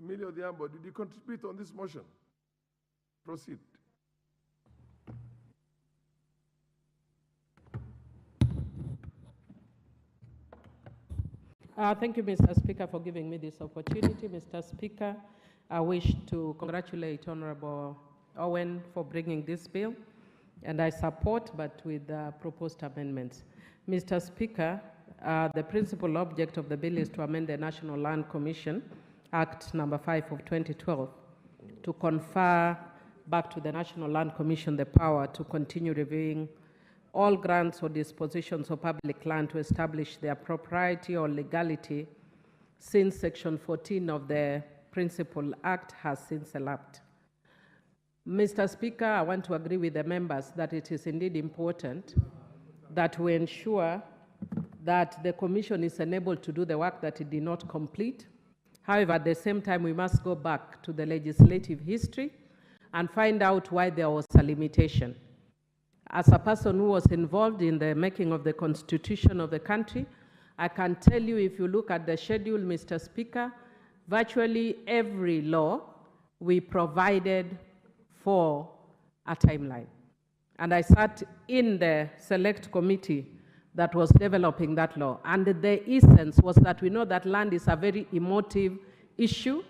Milly Odhiambo, did you contribute on this motion? Proceed. Thank you, Mr. Speaker, for giving me this opportunity. Mr. Speaker, I wish to congratulate Honorable Owen for bringing this bill, and I support, but with proposed amendments. Mr. Speaker, the principal object of the bill is to amend the National Land Commission Act number 5 of 2012 to confer back to the National Land Commission the power to continue reviewing all grants or dispositions of public land to establish their propriety or legality since Section 14 of the Principal Act has since elapsed. Mr. Speaker, I want to agree with the members that it is indeed important that we ensure that the Commission is enabled to do the work that it did not complete. However, at the same time, we must go back to the legislative history and find out why there was a limitation. As a person who was involved in the making of the constitution of the country, I can tell you, if you look at the schedule, Mr. Speaker, virtually every law we provided for a timeline. And I sat in the select committee that was developing that law. And the essence was that we know that land is a very emotive issue,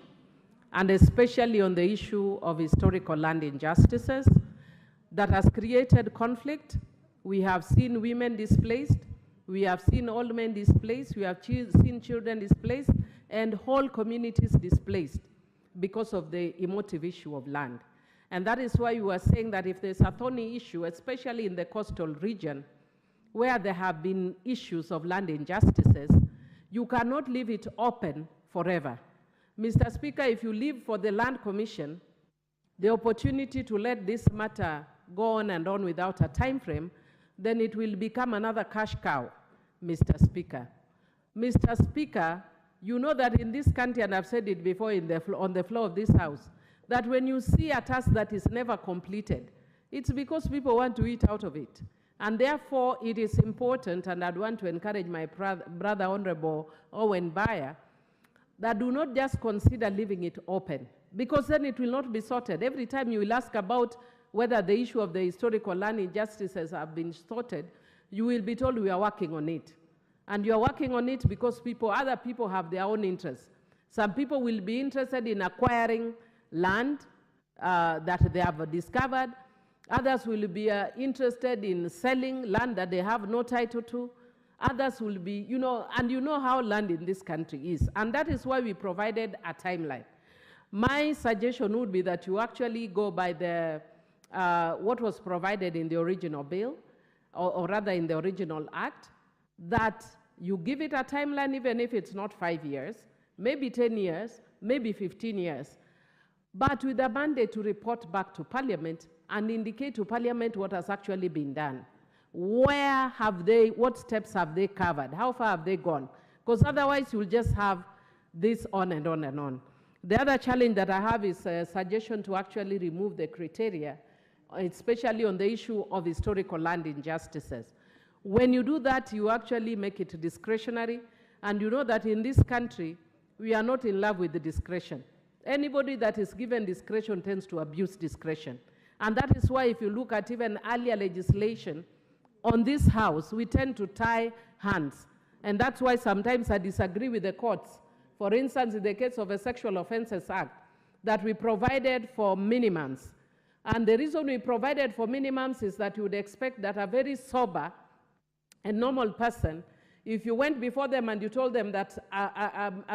and especially on the issue of historical land injustices, that has created conflict. We have seen women displaced, we have seen old men displaced, we have seen children displaced, and whole communities displaced because of the emotive issue of land. And that is why you are saying that if there's a thorny issue, especially in the coastal region, where there have been issues of land injustices, you cannot leave it open forever. Mr. Speaker, if you leave for the Land Commission the opportunity to let this matter go on and on without a time frame, then it will become another cash cow, Mr. Speaker. Mr. Speaker, you know that in this country, and I've said it before on the floor of this House, that when you see a task that is never completed, it's because people want to eat out of it. And therefore, it is important, and I'd want to encourage my brother, Honorable Owen Bayer, that do not just consider leaving it open, because then it will not be sorted. Every time you will ask about whether the issue of the historical land injustices have been sorted, you will be told we are working on it. And you are working on it because other people have their own interests. Some people will be interested in acquiring land that they have discovered. Others will be interested in selling land that they have no title to. Others will be, and you know how land in this country is. And that is why we provided a timeline. My suggestion would be that you actually go by the what was provided in the original bill, or rather in the original act, that you give it a timeline, even if it's not 5 years, maybe 10 years, maybe 15 years, but with a mandate to report back to Parliament and indicate to Parliament what has actually been done. What steps have they covered? How far have they gone? Because otherwise you'll just have this on and on and on. The other challenge that I have is a suggestion to actually remove the criteria, especially on the issue of historical land injustices. When you do that, you actually make it discretionary, and you know that in this country, we are not in love with the discretion. Anybody that is given discretion tends to abuse discretion. And that is why if you look at even earlier legislation on this House, we tend to tie hands. And that's why sometimes I disagree with the courts. For instance, in the case of a Sexual Offences Act, that we provided for minimums. And the reason we provided for minimums is that you would expect that a very sober and normal person, if you went before them and you told them that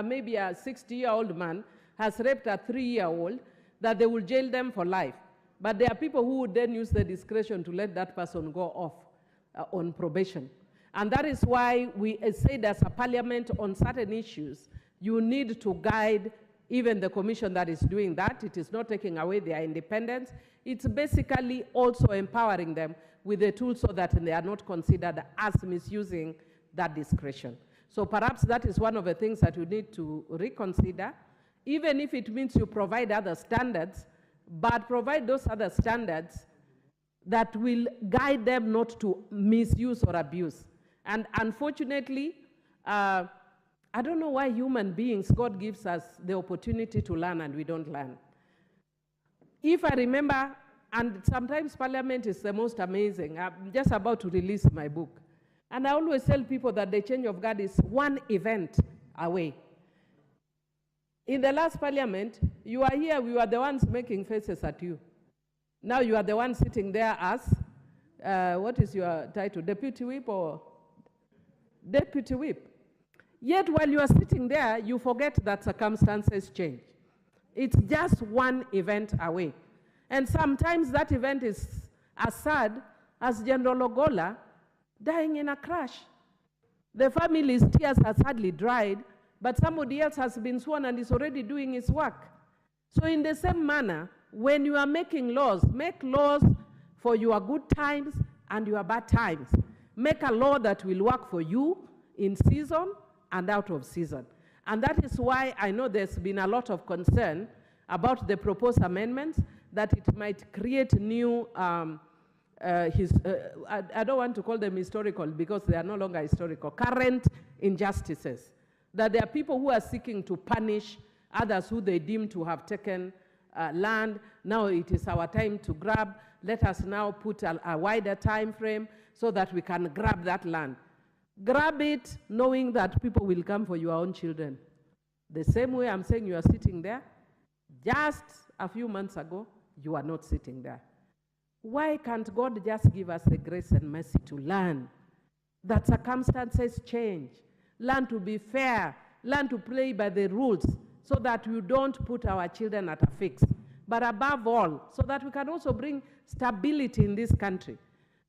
maybe a 60-year-old man has raped a 3-year-old, that they will jail them for life. But there are people who would then use the discretion to let that person go off on probation. And that is why we said as a Parliament on certain issues, you need to guide even the commission that is doing that. It is not taking away their independence. It's basically also empowering them with the tools so that they are not considered as misusing that discretion. So perhaps that is one of the things that you need to reconsider, even if it means you provide other standards, but provide those other standards that will guide them not to misuse or abuse. And unfortunately, I don't know why human beings, God gives us the opportunity to learn and we don't learn. If I remember, and sometimes Parliament is the most amazing. I'm just about to release my book. And I always tell people that the change of guard is one event away. In the last Parliament, you are here, we were the ones making faces at you. Now you are the ones sitting there as, what is your title, Deputy Whip or Deputy Whip? Yet while you are sitting there, you forget that circumstances change. It's just one event away. And sometimes that event is as sad as General Ogola dying in a crash. The family's tears has hardly dried, but somebody else has been sworn and is already doing his work. So in the same manner, when you are making laws, make laws for your good times and your bad times. Make a law that will work for you in season and out of season. And that is why I know there's been a lot of concern about the proposed amendments, that it might create new, I don't want to call them historical because they are no longer historical, current injustices. That there are people who are seeking to punish others who they deem to have taken land. Now it is our time to grab. Let us now put a wider time frame so that we can grab that land. Grab it knowing that people will come for your own children. The same way I'm saying you are sitting there, just a few months ago, you are not sitting there. Why can't God just give us the grace and mercy to learn that circumstances change, learn to be fair, learn to play by the rules so that you don't put our children at a fix, but above all, so that we can also bring stability in this country.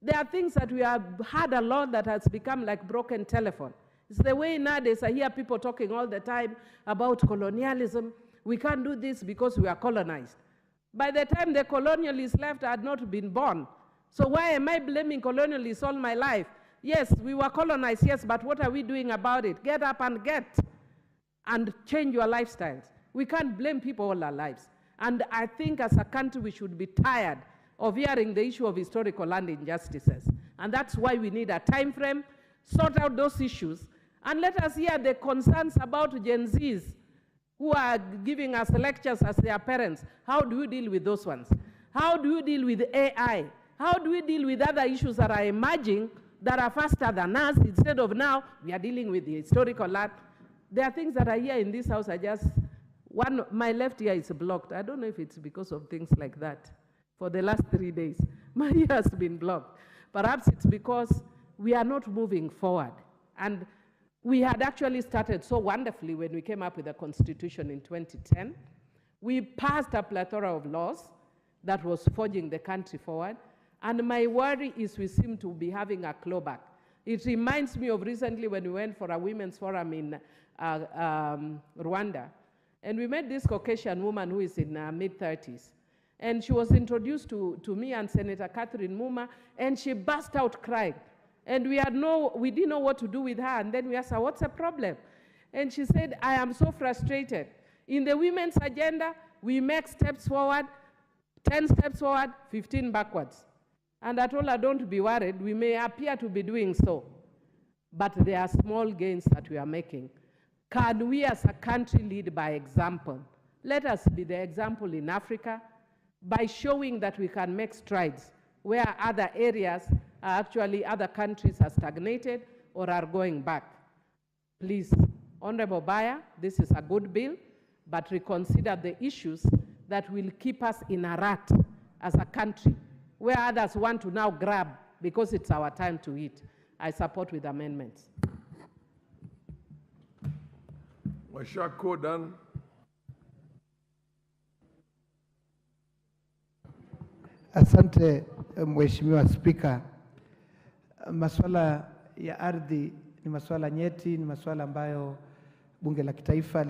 There are things that we have had a lot that has become like broken telephone. It's the way nowadays I hear people talking all the time about colonialism. We can't do this because we are colonized. By the time the colonialists left, I had not been born. So why am I blaming colonialists all my life? Yes, we were colonized, yes, but what are we doing about it? Get up and and change your lifestyles. We can't blame people all our lives. And I think as a country, we should be tired of hearing the issue of historical land injustices. And that's why we need a time frame, sort out those issues, and let us hear the concerns about Gen Zs who are giving us lectures as their parents. How do you deal with those ones? How do you deal with AI? How do we deal with other issues that are emerging that are faster than us? Instead of now, we are dealing with the historical land. There are things that are here in this house. My left ear is blocked. I don't know if it's because of things like that. For the last 3 days, my ear has been blocked. Perhaps it's because we are not moving forward. And we had actually started so wonderfully when we came up with the Constitution in 2010. We passed a plethora of laws that was forging the country forward. And my worry is we seem to be having a clawback. It reminds me of recently when we went for a women's forum in Rwanda. And we met this Caucasian woman who is in her mid-30s. And she was introduced to me and Senator Catherine Muma, and she burst out crying. And we didn't know what to do with her. And then we asked her, what's the problem? And she said, I am so frustrated. In the women's agenda, we make steps forward, 10 steps forward, 15 backwards. And I told her, don't be worried. We may appear to be doing so, but there are small gains that we are making. Can we as a country lead by example? Let us be the example in Africa by showing that we can make strides where other areas are actually, other countries are stagnated or are going back. Please, Honorable Baya, this is a good bill, but reconsider the issues that will keep us in a rut as a country, where others want to now grab because it's our time to eat. I support with amendments. Mashako Dan. Asante Mheshimiwa Spika. Masuala ya ardhi ni masuala nyeti, ni masuala ambayo Bunge la Kitaifa